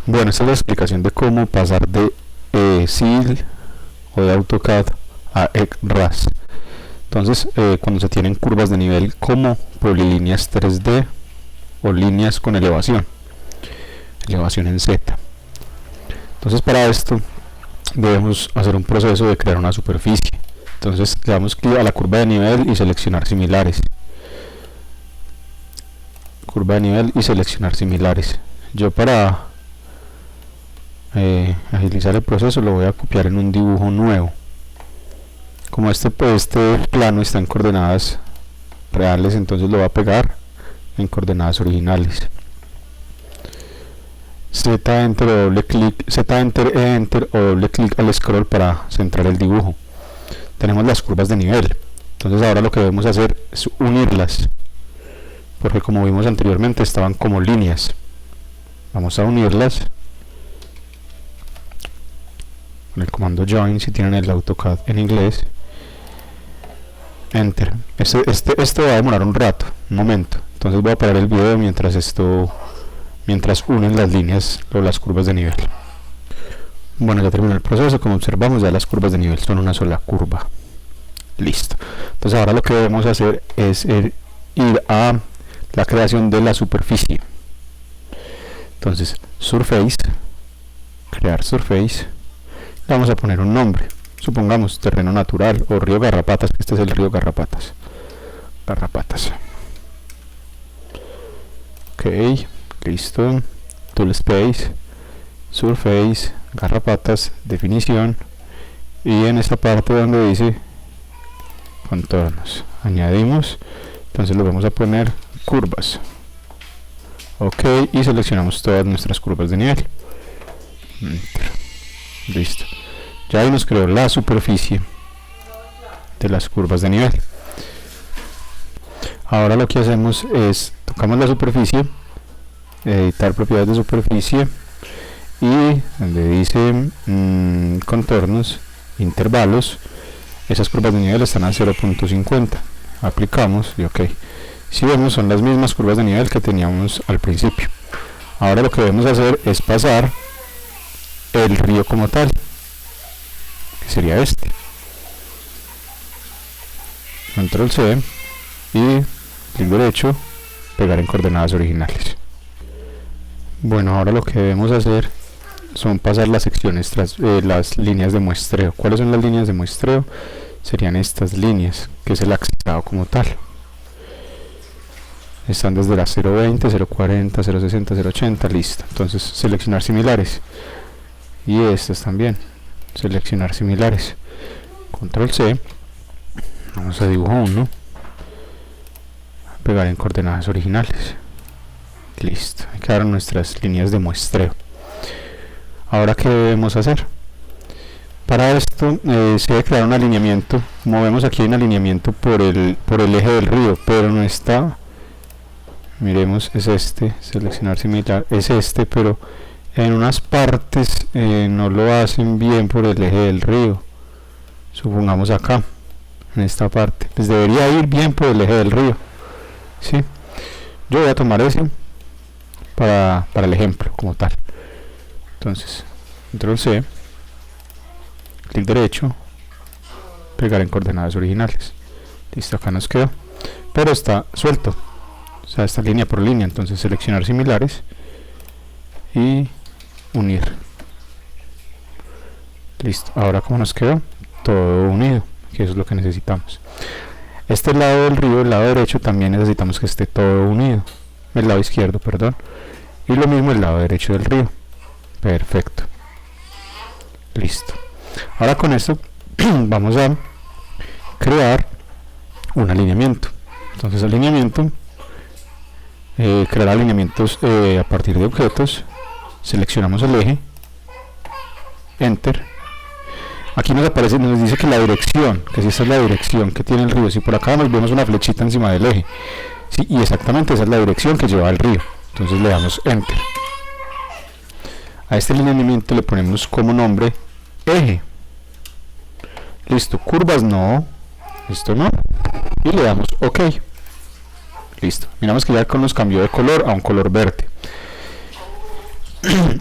Bueno, esta es la explicación de cómo pasar de SIL o de AutoCAD a ECRAS. Entonces, cuando se tienen curvas de nivel como polilíneas 3D o líneas con elevación en Z. Entonces, para esto debemos hacer un proceso de crear una superficie. Entonces, le damos clic a la curva de nivel y seleccionar similares. Curva de nivel y seleccionar similares. Yo, para agilizar el proceso, lo voy a copiar en un dibujo nuevo. Como este plano está en coordenadas reales, entonces lo voy a pegar en coordenadas originales. Z enter o doble clic, Z enter, enter o doble clic al scroll para centrar el dibujo. Tenemos las curvas de nivel. Entonces ahora lo que debemos hacer es unirlas, porque como vimos anteriormente estaban como líneas. Vamos a unirlas con el comando join si tienen el AutoCAD en inglés. Enter. Esto va a demorar un rato, un momento. Entonces voy a parar el video mientras unen las líneas o las curvas de nivel. Bueno, ya terminó el proceso. Como observamos, ya las curvas de nivel son una sola curva. Listo. Entonces ahora lo que debemos hacer es ir a la creación de la superficie. Entonces, Surface, crear Surface. Le vamos a poner un nombre. Supongamos terreno natural o río Garrapatas, que este es el río Garrapatas. Ok, listo. Tool Space, Surface, Garrapatas, definición. Y en esta parte donde dice contornos, añadimos. Entonces lo vamos a poner curvas. Ok, y seleccionamos todas nuestras curvas de nivel. Listo. Ya ahí nos creó la superficie de las curvas de nivel. Ahora lo que hacemos es tocamos la superficie, editar propiedades de superficie, y donde dice contornos, intervalos, esas curvas de nivel están a 0.50. Aplicamos y ok. Si vemos, son las mismas curvas de nivel que teníamos al principio. Ahora lo que debemos hacer es pasar el río como tal, que sería este. Control C y clic derecho, pegar en coordenadas originales. Bueno, ahora lo que debemos hacer son pasar las secciones tras las líneas de muestreo. ¿Cuáles son las líneas de muestreo? Serían estas líneas, que es el axisado como tal. Están desde las 0.20, 0.40, 0.60, 0.80, listo. Entonces seleccionar similares. Y estas también, seleccionar similares. Control C. Vamos a dibujo 1. Pegar en coordenadas originales. Listo. Ahí quedaron nuestras líneas de muestreo. Ahora, ¿qué debemos hacer? Para esto se debe crear un alineamiento. Como vemos aquí hay un alineamiento por el eje del río, pero no está. Miremos, es este. Seleccionar similar, es este, pero en unas partes no lo hacen bien por el eje del río. Supongamos acá, en esta parte, les debería ir bien por el eje del río, ¿sí? Yo voy a tomar ese para el ejemplo como tal. Entonces, control C, clic derecho, pegar en coordenadas originales. Listo, acá nos quedó, pero está suelto, o sea, está línea por línea. Entonces seleccionar similares y unir. Listo, ahora como nos quedó todo unido, que eso es lo que necesitamos. Este lado del río, el lado derecho, también necesitamos que esté todo unido, el lado izquierdo, perdón, y lo mismo el lado derecho del río. Perfecto, listo. Ahora con esto vamos a crear un alineamiento. Entonces alineamiento, crear alineamientos a partir de objetos. Seleccionamos el eje, enter. Aquí nos aparece, nos dice que la dirección, que si esta es la dirección que tiene el río. Si por acá nos vemos una flechita encima del eje, sí, y exactamente esa es la dirección que lleva al río. Entonces le damos enter. A este alineamiento le ponemos como nombre eje. Listo, curvas no, esto no, y le damos ok. Listo, miramos que ya nos cambió de color a un color verde.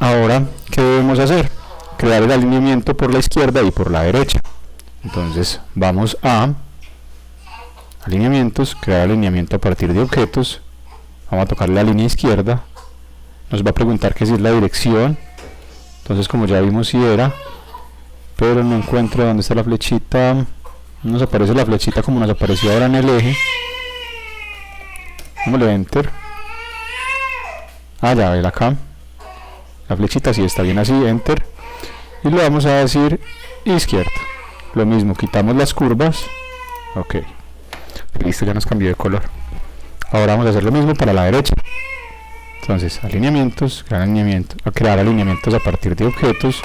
Ahora, ¿qué debemos hacer? Crear el alineamiento por la izquierda y por la derecha. Entonces vamos a alineamientos, crear alineamiento a partir de objetos. Vamos a tocar la línea izquierda. Nos va a preguntar que si es la dirección. Entonces, como ya vimos, si era, pero no encuentro dónde está la flechita. Nos aparece la flechita como nos apareció ahora en el eje. Dámosle enter. Ah, ya ver acá. La flechita sí está bien así, enter. Y le vamos a decir izquierda. Lo mismo, quitamos las curvas. Ok. Listo, ya nos cambió de color. Ahora vamos a hacer lo mismo para la derecha. Entonces, alineamientos, crear alineamientos a partir de objetos.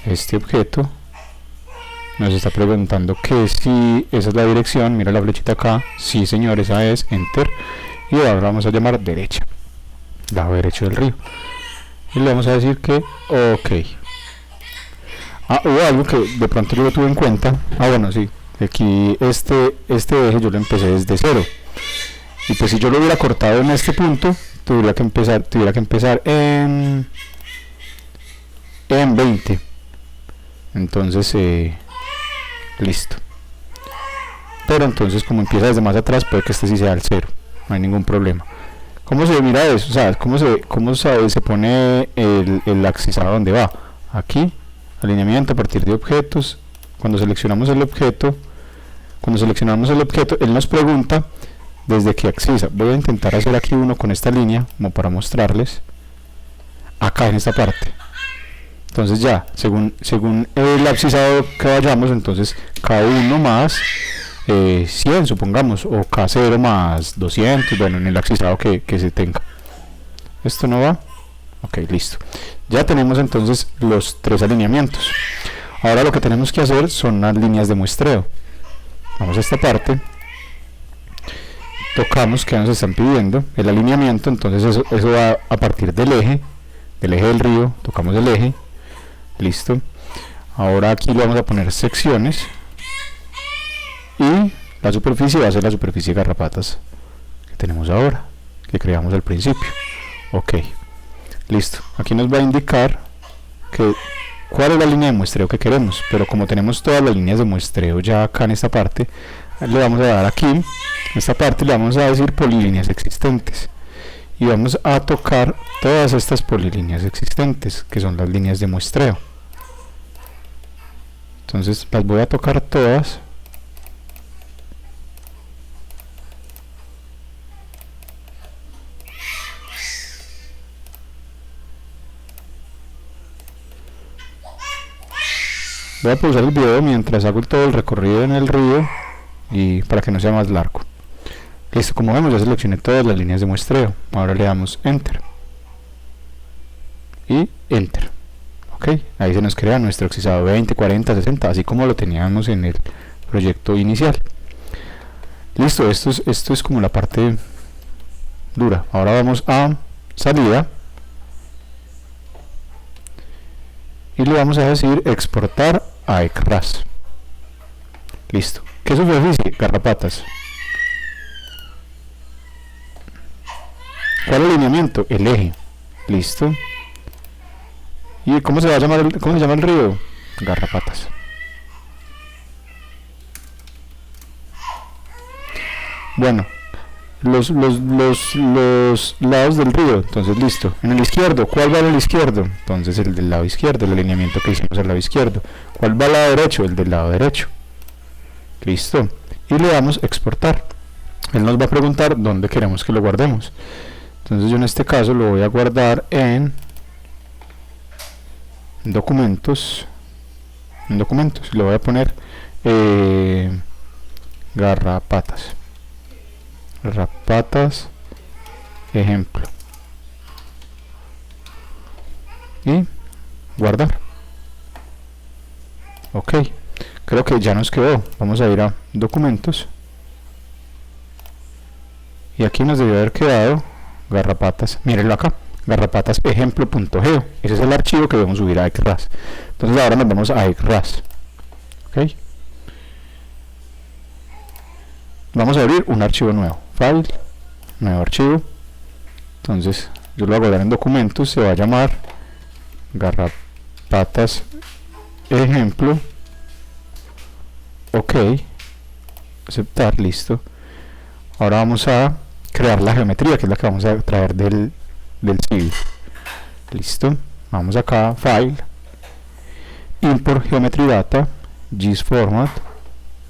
Este objeto nos está preguntando que si esa es la dirección. Mira la flechita acá. Sí, señor, esa es, enter. Y ahora vamos a llamar derecha, lado derecho del río. Y le vamos a decir que ok. Hubo algo que de pronto yo lo tuve en cuenta. Bueno, sí, aquí este eje yo lo empecé desde cero. Y pues si yo lo hubiera cortado en este punto, tuviera que empezar en 20. Entonces, listo. Pero entonces, como empieza desde más atrás, puede que este sí sea el 0. No hay ningún problema. ¿Cómo se mira eso? O sea, ¿cómo se pone el axis a dónde va? Aquí, alineamiento a partir de objetos. Cuando seleccionamos el objeto, él nos pregunta desde qué axis. Voy a intentar hacer aquí uno con esta línea, como para mostrarles. Acá en esta parte. Entonces ya, según el abscisado que vayamos, entonces K1 más 100, supongamos, o K0 más 200, bueno, en el abscisado que se tenga. Esto no va. Ok, listo. Ya tenemos entonces los 3 alineamientos. Ahora lo que tenemos que hacer son las líneas de muestreo. Vamos a esta parte. Tocamos que nos están pidiendo el alineamiento, entonces eso va a partir del eje del río. Tocamos el eje. Listo. Ahora aquí le vamos a poner secciones. Y la superficie va a ser la superficie de garrapatas que tenemos ahora, que creamos al principio. Ok. Listo. Aquí nos va a indicar cuál es la línea de muestreo que queremos. Pero como tenemos todas las líneas de muestreo ya acá en esta parte, le vamos a dar aquí, en esta parte le vamos a decir polilíneas existentes. Y vamos a tocar todas estas polilíneas existentes, que son las líneas de muestreo. Entonces las voy a tocar todas. Voy a pausar el video mientras hago todo el recorrido en el río y para que no sea más largo. Listo, como vemos ya seleccioné todas las líneas de muestreo. Ahora le damos enter y enter. Ok, ahí se nos crea nuestro axisado 20, 40, 60, así como lo teníamos en el proyecto inicial. Listo, esto es como la parte dura. Ahora vamos a salida y le vamos a decir exportar a ECRAS. Listo. ¿Qué superficie? Garrapatas. ¿Cuál alineamiento? El eje. Listo. ¿Y cómo se llama el río? Garrapatas. Bueno, los lados del río. Entonces, listo. En el izquierdo, ¿cuál va al izquierdo? Entonces, el del lado izquierdo, el alineamiento que hicimos al lado izquierdo. ¿Cuál va al lado derecho? El del lado derecho. Listo. Y le damos exportar. Él nos va a preguntar dónde queremos que lo guardemos. Entonces, yo en este caso lo voy a guardar en documentos. En documentos. Le voy a poner garrapatas. Garrapatas ejemplo y guardar. Ok, creo que ya nos quedó. Vamos a ir a documentos y aquí nos debe haber quedado garrapatas. Mírenlo acá, garrapatas ejemplo.geo. ese es el archivo que debemos subir a ECRAS. Entonces ahora nos vamos a ECRAS. Ok, vamos a abrir un archivo nuevo, file, nuevo archivo. Entonces yo lo hago dar en documentos, se va a llamar garrapatas ejemplo. Ok, aceptar, listo. Ahora vamos a crear la geometría, que es la que vamos a traer del civil. Listo, vamos acá, file, import geometry data, gis format,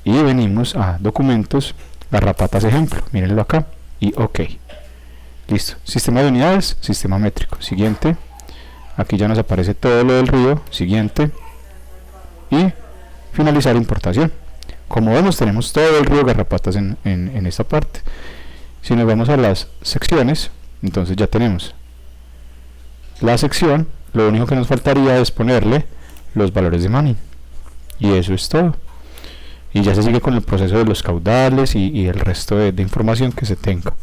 y venimos a documentos, garrapatas ejemplo, mírenlo acá, y ok. Listo, sistema de unidades, sistema métrico. Siguiente, aquí ya nos aparece todo lo del río. Siguiente, y finalizar importación. Como vemos, tenemos todo el río Garrapatas en esta parte. Si nos vamos a las secciones, entonces ya tenemos la sección. Lo único que nos faltaría es ponerle los valores de Manning, y eso es todo. Y ya se sigue con el proceso de los caudales y el resto de información que se tenga.